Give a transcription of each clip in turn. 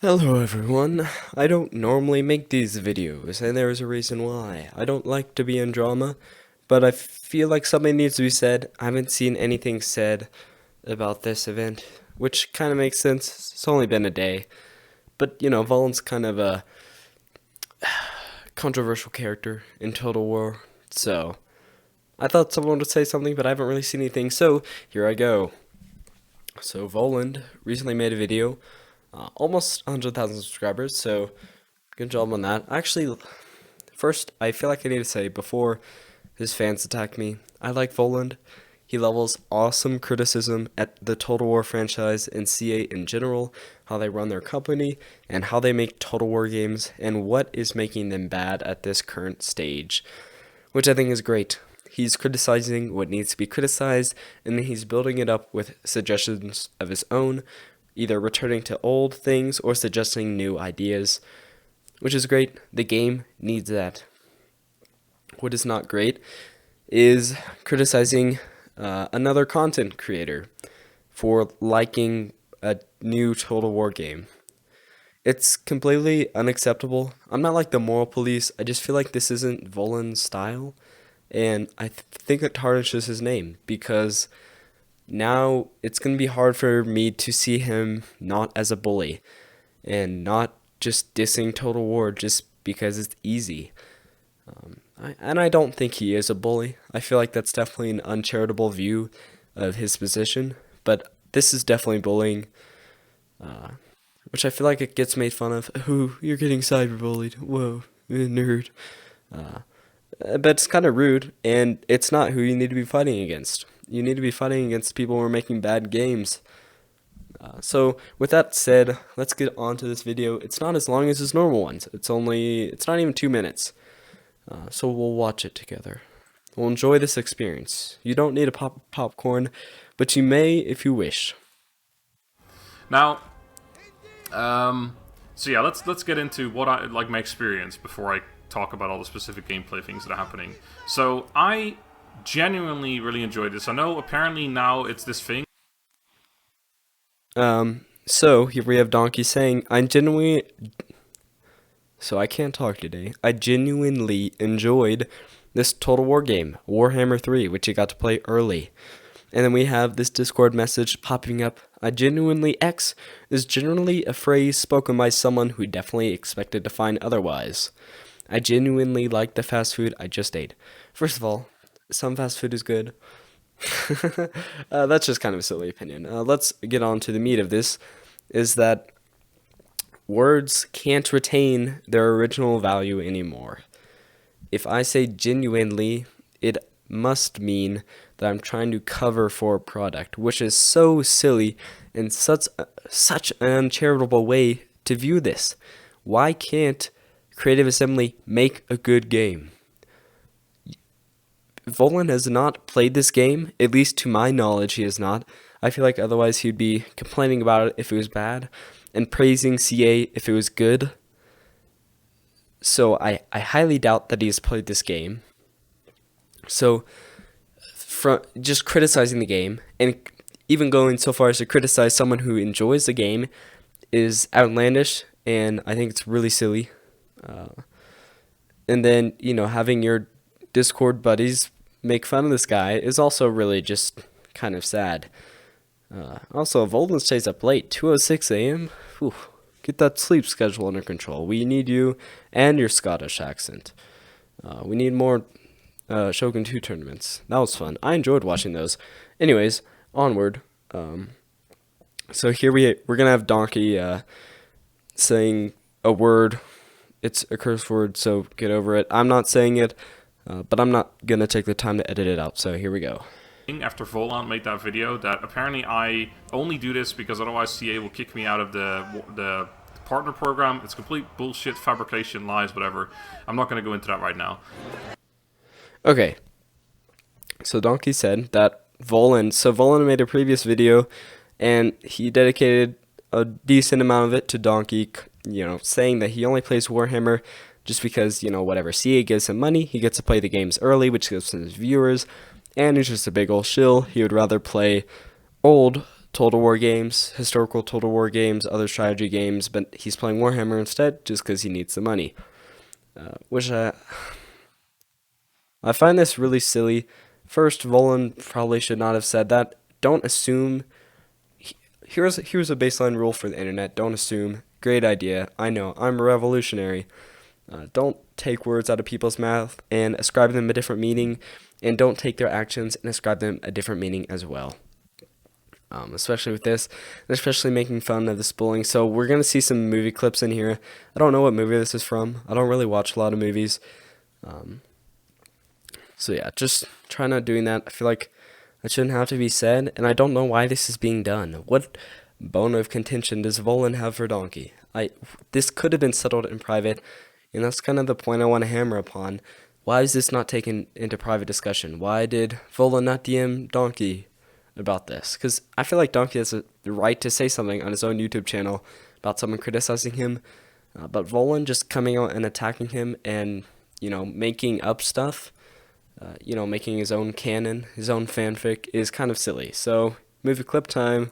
Hello everyone, I don't normally make these videos, and there is a reason why. I don't like to be in drama, but I feel like something needs to be said. I haven't seen anything said about this event, which kind of makes sense. It's only been a day. But, Volund's kind of a controversial character in Total War, so I thought someone would say something, but I haven't really seen anything, so here I go. So Volund recently made a video, almost 100,000 subscribers, so good job on that. Actually, first, I feel like I need to say, before his fans attack me, I like Volund. He levels awesome criticism at the Total War franchise and CA in general, how they run their company, and how they make Total War games, and what is making them bad at this current stage, which I think is great. He's criticizing what needs to be criticized, and then he's building it up with suggestions of his own, either returning to old things or suggesting new ideas, which is great. The game needs that. What is not great is criticizing another content creator for liking a new Total War game. It's completely unacceptable. I'm not like the moral police. I just feel like this isn't Volund's style, and I think it tarnishes his name because now it's going to be hard for me to see him not as a bully and not just dissing Total War just because it's easy. I don't think he is a bully. I feel like that's definitely an uncharitable view of his position, but this is definitely bullying, which I feel like it gets made fun of. Oh, you're getting cyberbullied. Whoa, nerd. But it's kind of rude, and it's not who you need to be fighting against. You need to be fighting against people who are making bad games. So with that said, let's get on to this video. It's not as long as his normal ones. It's not even 2 minutes. So we'll watch it together. We'll enjoy this experience. You don't need to pop popcorn, but you may if you wish. Now, so yeah, let's get into what I like my experience before I talk about all the specific gameplay things that are happening. So I genuinely really enjoyed this. I know apparently now it's this thing. So here we have Donkey saying, So I can't talk today. I genuinely enjoyed this Total War game, Warhammer 3, which you got to play early. And then we have this Discord message popping up. I genuinely X is generally a phrase spoken by someone who definitely expected to find otherwise. I genuinely like the fast food I just ate. First of all, some fast food is good. That's just kind of a silly opinion. Let's get on to the meat of this, is that words can't retain their original value anymore. If I say genuinely, it must mean that I'm trying to cover for a product, which is so silly and such an uncharitable way to view this. Why can't Creative Assembly make a good game? Volund has not played this game, at least to my knowledge he has not. I feel like otherwise he'd be complaining about it if it was bad, and praising CA if it was good. So I highly doubt that he has played this game. So, from just criticizing the game, and even going so far as to criticize someone who enjoys the game, is outlandish, and I think it's really silly. And then, having your Discord buddies make fun of this guy is also really just kind of sad. Also, Volund stays up late, 2:06 a.m. Whew. Get that sleep schedule under control. We need you and your Scottish accent. We need more Shogun 2 tournaments. That was fun. I enjoyed watching those. Anyways, onward. So here we're gonna have Donkey saying a word. It's a curse word, so get over it. I'm not saying it, but I'm not gonna take the time to edit it out. So here we go. After Volund made that video, that apparently I only do this because otherwise CA will kick me out of the partner program. It's complete bullshit, fabrication, lies, whatever. I'm not going to go into that right now. Okay. So Donkey said that Volund made a previous video, and he dedicated a decent amount of it to Donkey, saying that he only plays Warhammer just because, whatever, CA gives him money, he gets to play the games early, which gives him his viewers. And he's just a big old shill. He would rather play old Total War games, historical Total War games, other strategy games, but he's playing Warhammer instead just because he needs the money. Which I find this really silly. First, Volund probably should not have said that. Don't assume. Here's a baseline rule for the internet. Don't assume. Great idea. I know. I'm a revolutionary. Don't take words out of people's mouth and ascribe them a different meaning, and don't take their actions and ascribe them a different meaning as well. Especially with this, and especially making fun of this bullying. So we're gonna see some movie clips in here. I don't know what movie this is from. I don't really watch a lot of movies. So yeah, just try not doing that. I feel like that shouldn't have to be said, and I don't know why this is being done. What bone of contention does Volund have for Donkey? This could have been settled in private, and that's kind of the point I want to hammer upon. Why is this not taken into private discussion? Why did Volund not DM Donkey about this? Because I feel like Donkey has the right to say something on his own YouTube channel about someone criticizing him, but Volund just coming out and attacking him and, making up stuff, making his own canon, his own fanfic is kind of silly. So, movie clip time.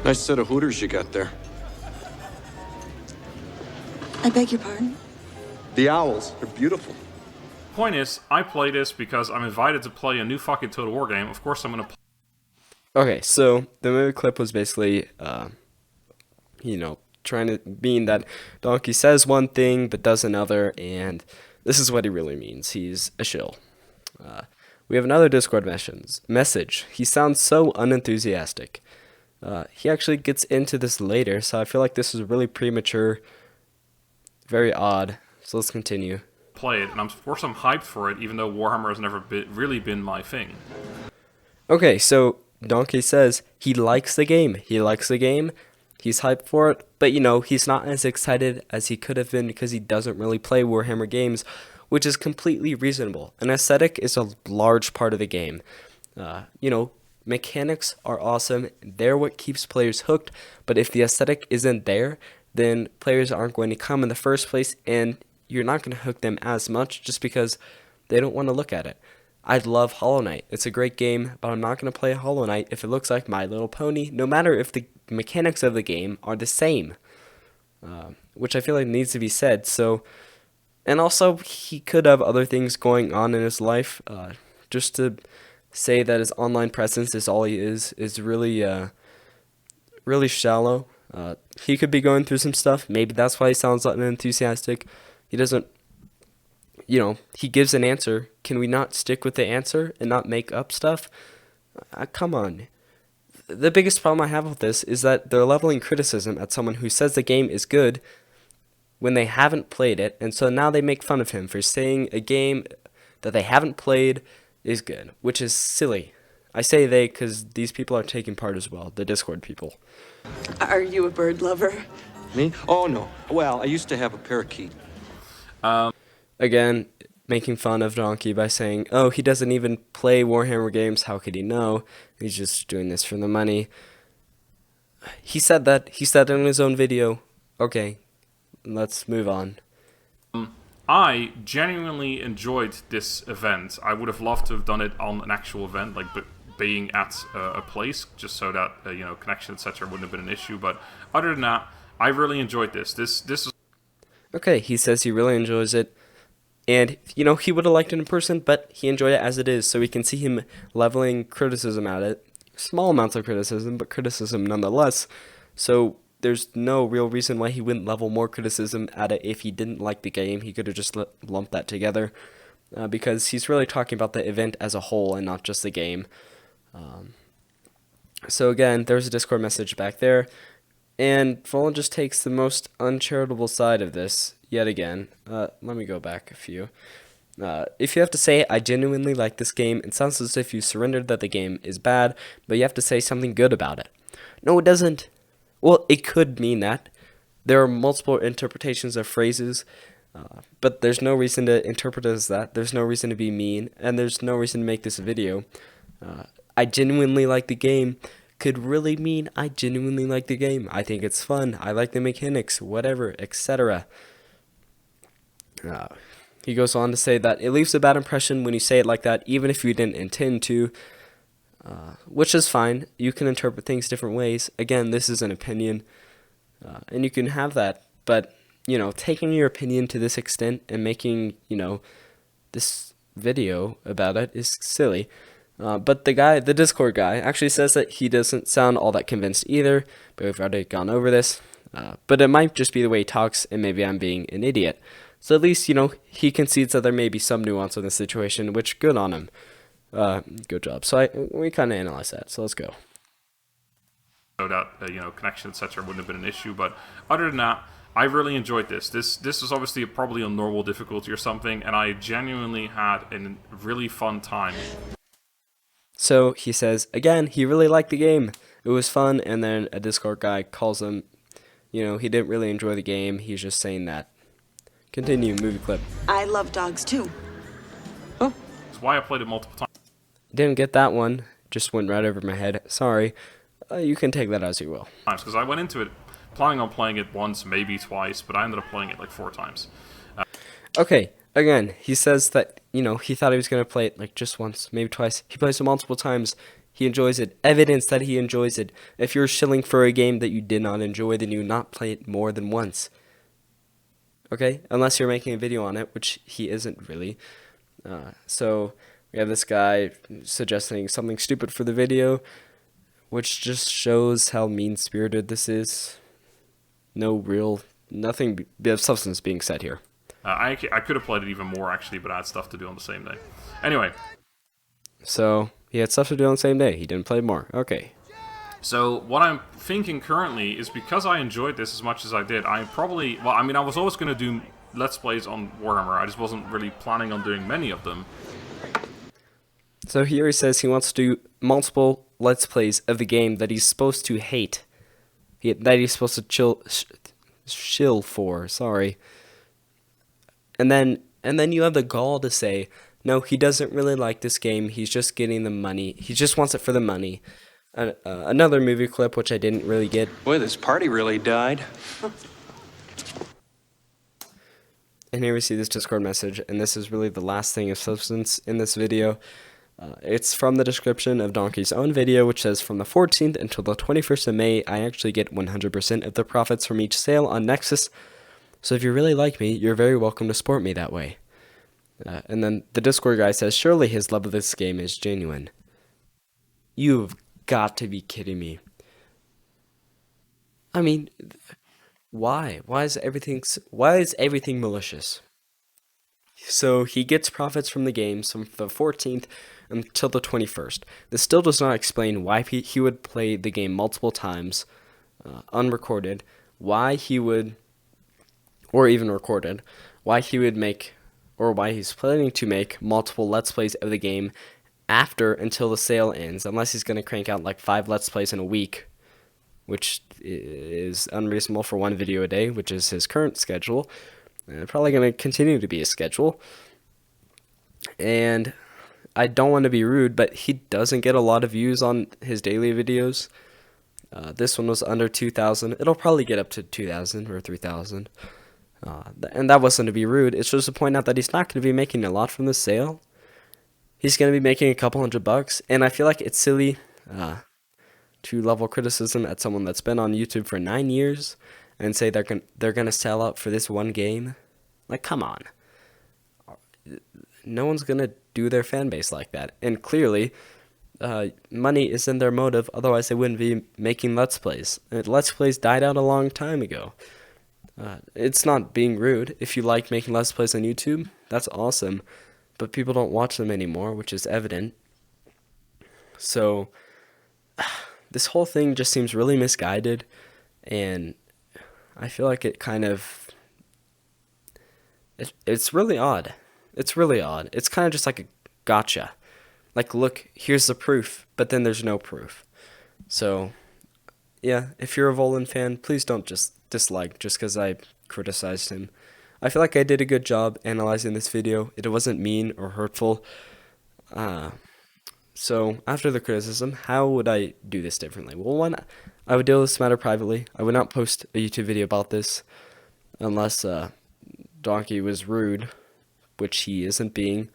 Nice set of hooters you got there. I beg your pardon? The owls, they're beautiful. Point is, I play this because I'm invited to play a new fucking Total War game. Of course I'm gonna play. Okay, so the movie clip was basically, trying to mean that Donkey says one thing but does another, and this is what he really means. He's a shill. We have another Discord message. He sounds so unenthusiastic. He actually gets into this later, so I feel like this is really premature, very odd. So let's continue. Play it, and of course I'm hyped for it, even though Warhammer has never really been my thing. Okay, so Donkey says he likes the game. He likes the game. He's hyped for it, but he's not as excited as he could have been because he doesn't really play Warhammer games, which is completely reasonable. An aesthetic is a large part of the game. Mechanics are awesome. They're what keeps players hooked, but if the aesthetic isn't there, then players aren't going to come in the first place, and you're not going to hook them as much just because they don't want to look at it. I love Hollow Knight. It's a great game, but I'm not going to play Hollow Knight if it looks like My Little Pony, no matter if the mechanics of the game are the same, which I feel like needs to be said. So, and also, he could have other things going on in his life. Just to say that his online presence is all he is really, really shallow. He could be going through some stuff. Maybe that's why he sounds unenthusiastic. He doesn't, he gives an answer. Can we not stick with the answer and not make up stuff? Come on. The biggest problem I have with this is that they're leveling criticism at someone who says the game is good when they haven't played it, and so now they make fun of him for saying a game that they haven't played is good, which is silly. I say they because these people are taking part as well, the Discord people. Are you a bird lover? Me? Oh, no. Well, I used to have a parakeet. Again, making fun of Donkey by saying, oh, he doesn't even play Warhammer games, how could he know? He's just doing this for the money. He said that. He said it in his own video. Okay, let's move on. I genuinely enjoyed this event. I would have loved to have done it on an actual event, like being at a place, just so that connection, etc., wouldn't have been an issue. But other than that, I really enjoyed this. This was Okay, he says he really enjoys it. And, he would have liked it in person, but he enjoyed it as it is, so we can see him leveling criticism at it. Small amounts of criticism, but criticism nonetheless. So there's no real reason why he wouldn't level more criticism at it if he didn't like the game. He could have just lumped that together, because he's really talking about the event as a whole and not just the game. So again, there's a Discord message back there, and Volund just takes the most uncharitable side of this. Yet again, let me go back a few. If you have to say, I genuinely like this game, it sounds as if you surrendered that the game is bad, but you have to say something good about it. No, it doesn't. Well, it could mean that. There are multiple interpretations of phrases, but there's no reason to interpret it as that. There's no reason to be mean, and there's no reason to make this a video. I genuinely like the game could really mean I genuinely like the game. I think it's fun. I like the mechanics, whatever, etc. He goes on to say that it leaves a bad impression when you say it like that, even if you didn't intend to. which is fine. You can interpret things different ways. Again, this is an opinion, and you can have that. But, taking your opinion to this extent and making, this video about it is silly. But the Discord guy, actually says that he doesn't sound all that convinced either, but we've already gone over this. But it might just be the way he talks, and maybe I'm being an idiot. So at least, he concedes that there may be some nuance in the situation, which good on him. Good job. So we kind of analyze that. So let's go. So that connection, etc., wouldn't have been an issue. But other than that, I really enjoyed this. This was obviously probably on normal difficulty or something, and I genuinely had a really fun time. So he says again, he really liked the game. It was fun, and then a Discord guy calls him. He didn't really enjoy the game. He's just saying that. Continue, movie clip. I love dogs too. That's why I played it multiple times. Didn't get that one. Just went right over my head. Sorry. You can take that as you will. Because I went into it planning on playing it once, maybe twice, but I ended up playing it like 4 times. Okay, again, he says that, he thought he was going to play it like just once, maybe twice. He plays it multiple times. He enjoys it. Evidence that he enjoys it. If you're shilling for a game that you did not enjoy, then you not play it more than once. Okay? Unless you're making a video on it, which he isn't really. So we have this guy suggesting something stupid for the video, which just shows how mean-spirited this is. Nothing of substance being said here. I could have played it even more, actually, but I had stuff to do on the same day. Anyway. So, he had stuff to do on the same day. He didn't play more. Okay. So, what I'm thinking currently is because I enjoyed this as much as I did, I was always going to do Let's Plays on Warhammer. I just wasn't really planning on doing many of them. So here he says he wants to do multiple Let's Plays of the game that he's supposed to hate. That he's supposed to shill for, sorry. And then you have the gall to say, no, he doesn't really like this game, he's just getting the money. He just wants it for the money. Another movie clip, which I didn't really get. Boy, this party really died. And here we see this Discord message, and this is really the last thing of substance in this video. It's from the description of Donkey's own video, which says, from the 14th until the 21st of May, I actually get 100% of the profits from each sale on Nexus. So if you really like me, you're very welcome to support me that way. And then the Discord guy says, surely his love of this game is genuine. You've got to be kidding me. I mean, why? Why is everything malicious? So he gets profits from the games from the 14th until the 21st. This still does not explain why he would play the game multiple times, unrecorded, why he would, or even recorded, why he would make, or why he's planning to make multiple Let's Plays of the game until the sale ends, unless he's going to crank out like 5 Let's Plays in a week, which is unreasonable for 1 video a day, which is his current schedule. Probably going to continue to be his schedule. And I don't want to be rude, but he doesn't get a lot of views on his daily videos. This one was under 2,000. It'll probably get up to 2,000 or 3,000. And that wasn't to be rude. It's just to point out that he's not going to be making a lot from this sale. He's going to be making a couple $100, and I feel like it's silly to level criticism at someone that's been on YouTube for 9 years and say they're gonna sell out for this one game. Like, come on. No one's gonna do their fan base like that. And clearly, money isn't their motive. Otherwise, they wouldn't be making Let's Plays. Let's Plays died out a long time ago. It's not being rude. If you like making Let's Plays on YouTube, that's awesome. But people don't watch them anymore, which is evident. So, this whole thing just seems really misguided, and I feel like it kind of, it's really odd. It's really odd. It's kind of just like a gotcha. Like, look, here's the proof, but then there's no proof. So, yeah, if you're a Volund fan, please don't just dislike just because I criticized him. I feel like I did a good job analyzing this video. It wasn't mean or hurtful. So, after the criticism, how would I do this differently? Well, one, I would deal with this matter privately. I would not post a YouTube video about this unless Donkey was rude, which he isn't being.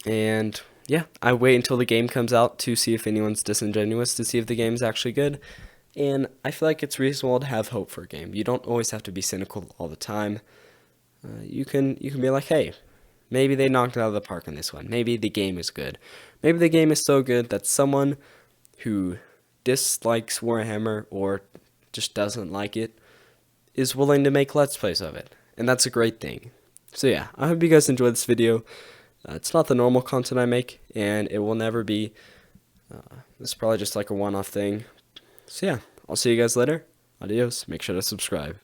And, yeah, I wait until the game comes out to see if anyone's disingenuous, to see if the game's actually good. And I feel like it's reasonable to have hope for a game. You don't always have to be cynical all the time. You can be like, hey, maybe they knocked it out of the park on this one. Maybe the game is good. Maybe the game is so good that someone who dislikes Warhammer or just doesn't like it is willing to make Let's Plays of it. And that's a great thing. So yeah, I hope you guys enjoyed this video. It's not the normal content I make, and it will never be. This is probably just like a one-off thing. So yeah, I'll see you guys later. Adios. Make sure to subscribe.